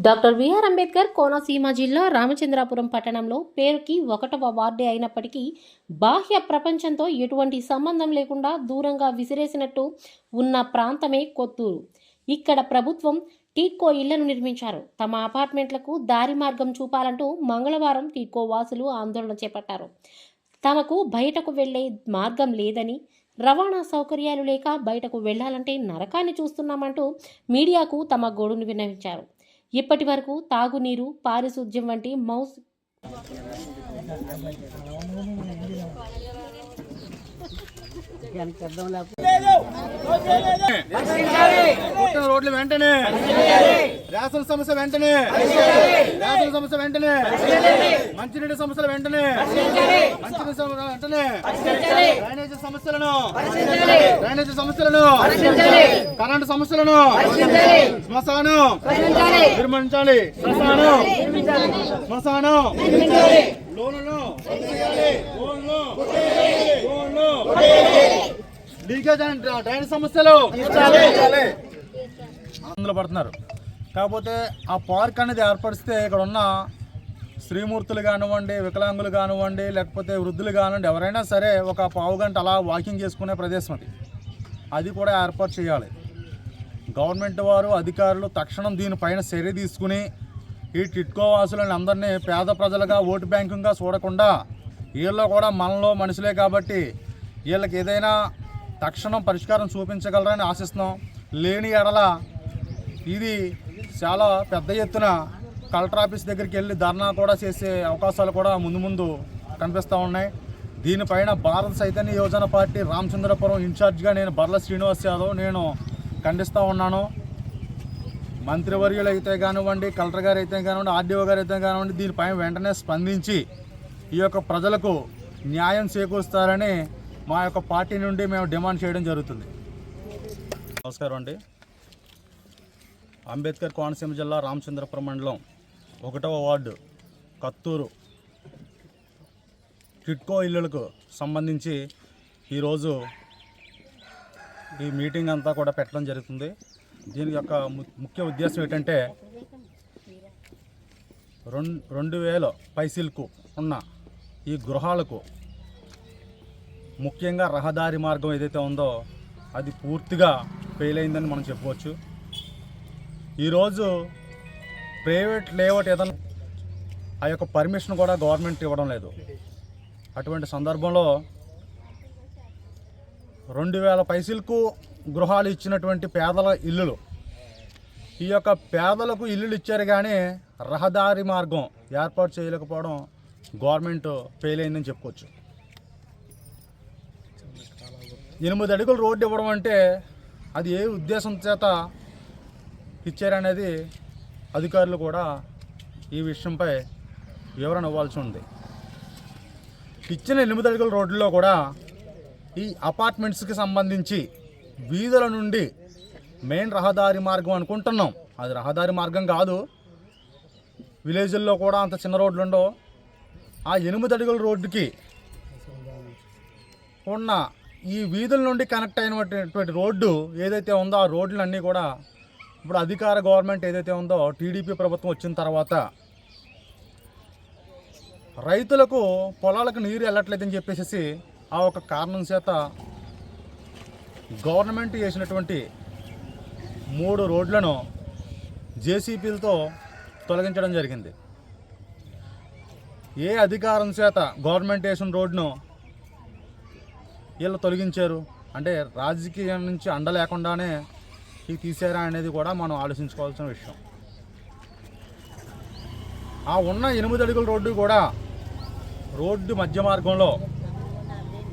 Doctor BR Ambedkar Konaseema జిల్లా రామచంద్రాపురం పట్టణంలో పేరుకి 1వ వార్డే అయినప్పటికీ బాహ్య ప్రపంచంతో ఎటువంటి సంబంధం లేకుండా దూరంగా విసిరేసినట్టు ఉన్న ప్రాంతమే కొత్తూరు. ఇక్కడ ప్రభుత్వం టీడ్కో ఇళ్లను నిర్మించారు. తమ అపార్ట్మెంట్లకు దారి మార్గం చూపాలంటూ మంగళవారం టీడ్కో వాసులు ఆందోళన చేపట్టారు. తమకు బయటకు వెళ్లే మార్గం లేదని, రవాణా సౌకర్యాలు లేక బయటకు వెళ్లాలంటే నరకాన్ని చూస్తున్నామంటూ మీడియాకు తమ గోడును విన్నవించారు. ఇప్పటి వరకు తాగునీరు, పారిశుద్ధ్యం వంటి రోడ్లు వెంటనే రేషన్ సమస్య వెంటనే మంచినీటి సమస్యలు వెంటనే డ్రైనేజీ సమస్యలను కరెంటు సమస్యలను శ్మశానం నిర్మించాలి. శ్మశానం లీకేజ్ అండ్ డ్రైనేజ్ సమస్యలు అందులో పడుతున్నారు. కాకపోతే ఆ పార్క్ అనేది ఏర్పరిస్తే ఇక్కడ ఉన్న శ్రీమూర్తులు కానివ్వండి, వికలాంగులు కానివ్వండి, లేకపోతే వృద్ధులు కానివ్వండి, ఎవరైనా సరే ఒక పావు గంట అలా వాకింగ్ చేసుకునే ప్రదేశం అది కూడా ఏర్పాటు చేయాలి. గవర్నమెంట్ వారు, అధికారులు తక్షణం దీనిపైన చర్య తీసుకుని ఈ టిడ్కో వాసులని అందరినీ పేద ప్రజలుగా ఓటు బ్యాంకుగా చూడకుండా వీళ్ళు కూడా మనలో మనుషులే కాబట్టి వీళ్ళకి ఏదైనా తక్షణం పరిష్కారం చూపించగలరని ఆశిస్తున్నాం. లేని ఎడల ఇది చాలా పెద్ద ఎత్తున కలెక్టర్ ఆఫీస్ దగ్గరికి వెళ్ళి ధర్నా కూడా చేసే అవకాశాలు కూడా ముందు కనిపిస్తూ ఉన్నాయి. దీనిపైన భారత చైతన్య యోజన పార్టీ రామచంద్రపురం ఇన్ఛార్జిగా నేను బర్ల శ్రీనివాస్ యాదవ్ నేను ఖండిస్తూ ఉన్నాను. మంత్రివర్యులు అయితే కానివ్వండి, కలెక్టర్ గారు అయితే కానివ్వండి, ఆర్డీఓ గారు అయితే కానివ్వండి, దీనిపైన వెంటనే స్పందించి ఈ యొక్క ప్రజలకు న్యాయం చేకూరుస్తారని మా యొక్క పార్టీ నుండి మేము డిమాండ్ చేయడం జరుగుతుంది. నమస్కారం అండి. అంబేద్కర్ కోనసీమ జిల్లా రామచంద్రపురం మండలం 1వ వార్డు కత్తూరు టిడ్కో ఇళ్లకు సంబంధించి ఈరోజు ఈ మీటింగ్ అంతా కూడా పెట్టడం జరుగుతుంది. దీని యొక్క ముఖ్య ఉద్దేశం ఏంటంటే 2000 పైసలకు ఉన్న ఈ గృహాలకు ముఖ్యంగా రహదారి మార్గం ఏదైతే ఉందో అది పూర్తిగా ఫెయిల్ అయిందని మనం చెప్పవచ్చు. ఈరోజు ప్రైవేట్ లేఅవుట్ ఏదైనా ఆ యొక్క పర్మిషన్ కూడా గవర్నమెంట్ ఇవ్వడం లేదు. అటువంటి సందర్భంలో 2000 పైసలకు గృహాలు ఇచ్చినటువంటి పేదల ఇల్లులు, ఈ యొక్క పేదలకు ఇల్లులు ఇచ్చారు కానీ రహదారి మార్గం ఏర్పాటు చేయలేకపోవడం గవర్నమెంట్ ఫెయిల్ అయిందని చెప్పుకోవచ్చు. 8 అడుగులు రోడ్డు ఇవ్వడం అంటే అది ఏ ఉద్దేశం చేత ఇచ్చారనేది అధికారులు కూడా ఈ విషయంపై వివరణ ఇవ్వాల్సి ఉంది. ఇచ్చిన 8 అడుగుల రోడ్లలో కూడా ఈ అపార్ట్మెంట్స్కి సంబంధించి వీధుల నుండి మెయిన్ రహదారి మార్గం అనుకుంటున్నాం, అది రహదారి మార్గం కాదు. విలేజ్ల్లో కూడా అంత చిన్న రోడ్లు ఉండవు. ఆ 8 అడుగుల రోడ్డుకి ఉన్న ఈ వీధుల నుండి కనెక్ట్ అయినటువంటి రోడ్డు ఏదైతే ఉందో ఆ రోడ్లన్నీ కూడా ఇప్పుడు అధికార గవర్నమెంట్ ఏదైతే ఉందో టీడీపీ ప్రభుత్వం వచ్చిన తర్వాత రైతులకు పొలాలకు నీరు వెళ్ళట్లేదని చెప్పేసి ఆ ఒక కారణం చేత గవర్నమెంట్ చేసినటువంటి 3 రోడ్లను జేసీబీలతో తొలగించడం జరిగింది. ఏ అధికారం చేత గవర్నమెంట్ వేసిన రోడ్ను వీళ్ళు తొలగించారు అంటే రాజకీయం నుంచి అండ లేకుండానే ఇవి తీసారా అనేది కూడా మనం ఆలోచించుకోవాల్సిన విషయం. ఆ ఉన్న 8 అడుగుల రోడ్డు కూడా రోడ్డు మధ్య మార్గంలో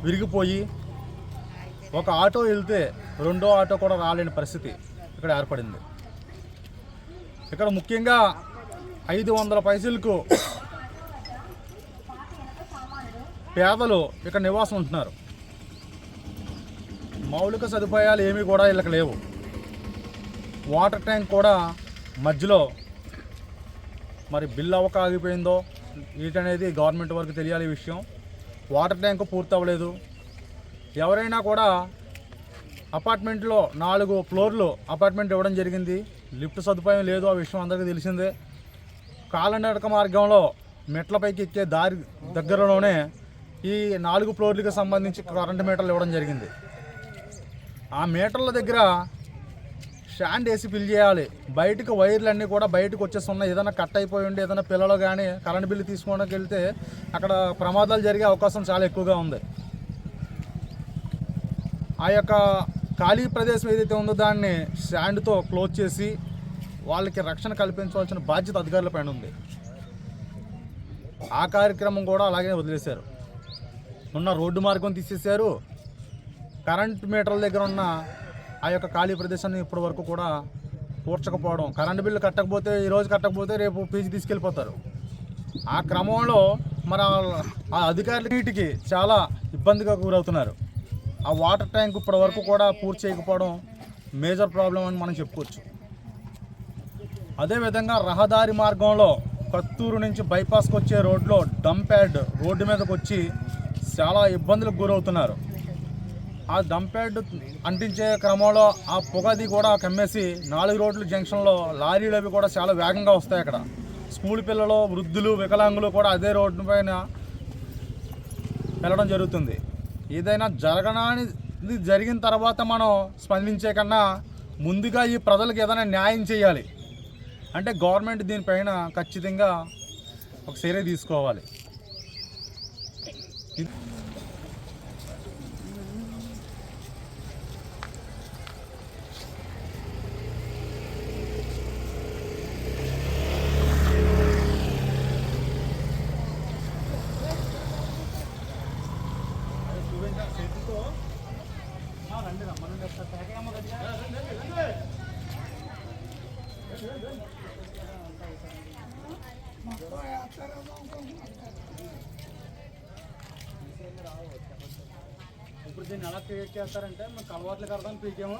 విరిగిపోయి ఒక ఆటో వెళ్తే రెండో ఆటో కూడా రాలేని పరిస్థితి ఇక్కడ ఏర్పడింది. ఇక్కడ ముఖ్యంగా 500 పైసలకు పేదలు ఇక్కడ నివాసం ఉంటున్నారు. మౌలిక సదుపాయాలు ఏమీ కూడా వీళ్ళకి లేవు. వాటర్ ట్యాంక్ కూడా మధ్యలో మరి బిల్ అవ్వక ఆగిపోయిందో వీటనేది గవర్నమెంట్ వరకు తెలియాలి విషయం. వాటర్ ట్యాంకు పూర్తి అవ్వలేదు. ఎవరైనా కూడా అపార్ట్మెంట్లో 4 ఫ్లోర్లు అపార్ట్మెంట్ ఇవ్వడం జరిగింది. లిఫ్ట్ సదుపాయం లేదు, ఆ విషయం అందరికీ తెలిసిందే. కాలినడక మార్గంలో మెట్లపైకి ఎక్కే దారి దగ్గరలోనే ఈ 4 ఫ్లోర్లకు సంబంధించి కరెంటు మీటర్లు ఇవ్వడం జరిగింది. ఆ మీటర్ల దగ్గర స్టాండ్ వేసి ఫిల్ చేయాలి. బయటకు వైర్లన్నీ కూడా బయటకు వచ్చేస్తున్నాయి. ఏదైనా కట్ అయిపోయి ఉండి ఏదైనా పిల్లలు కానీ కరెంటు బిల్లు తీసుకోవడానికి వెళ్తే అక్కడ ప్రమాదాలు జరిగే అవకాశం చాలా ఎక్కువగా ఉంది. ఆ యొక్క ఖాళీ ప్రదేశం ఏదైతే ఉందో దాన్ని స్టాండ్తో క్లోజ్ చేసి వాళ్ళకి రక్షణ కల్పించవలసిన బాధ్యత అధికారుల పైన ఉంది. ఆ కార్యక్రమం కూడా అలాగే వదిలేశారు. ఉన్న రోడ్డు మార్గం తీసేశారు. కరెంట్ మీటర్ల దగ్గర ఉన్న ఆ యొక్క ఖాళీ ప్రదేశాన్ని ఇప్పటి వరకు కూడా పూడ్చకపోవడం, కరెంటు బిల్లు కట్టకపోతే ఈరోజు కట్టకపోతే రేపు పీజీ తీసుకెళ్ళిపోతారు. ఆ క్రమంలో మరి ఆ అధికారుల నీటికి చాలా ఇబ్బందిగా గురవుతున్నారు. ఆ వాటర్ ట్యాంక్ ఇప్పటి వరకు కూడా పూర్తి చేయకపోవడం మేజర్ ప్రాబ్లం అని మనం చెప్పుకోవచ్చు. అదేవిధంగా రహదారి మార్గంలో కత్తూరు నుంచి బైపాస్కి వచ్చే రోడ్లో డంప్ యార్డ్ రోడ్డు మీదకి వచ్చి చాలా ఇబ్బందులకు గురవుతున్నారు. ఆ డంప్ యార్డ్ అంటించే క్రమంలో ఆ పొగది కూడా కమ్మేసి 4 రోడ్ల జంక్షన్లో లారీలు అవి కూడా చాలా వేగంగా వస్తాయి. అక్కడ స్కూల్ పిల్లలు, వృద్ధులు, వికలాంగులు కూడా అదే రోడ్డు పైన వెళ్ళడం జరుగుతుంది. ఏదైనా జరగనానిది జరిగిన తర్వాత మనం స్పందించే కన్నా ముందుగా ఈ ప్రజలకు ఏదైనా న్యాయం చేయాలి. అంటే గవర్నమెంట్ దీనిపైన ఖచ్చితంగా ఒక చర్య తీసుకోవాలి. ఇప్పుడు దీన్ని ఎలా క్రియేట్ చేస్తారంటే మన కలవాట్లకు అర్థం పీకేమో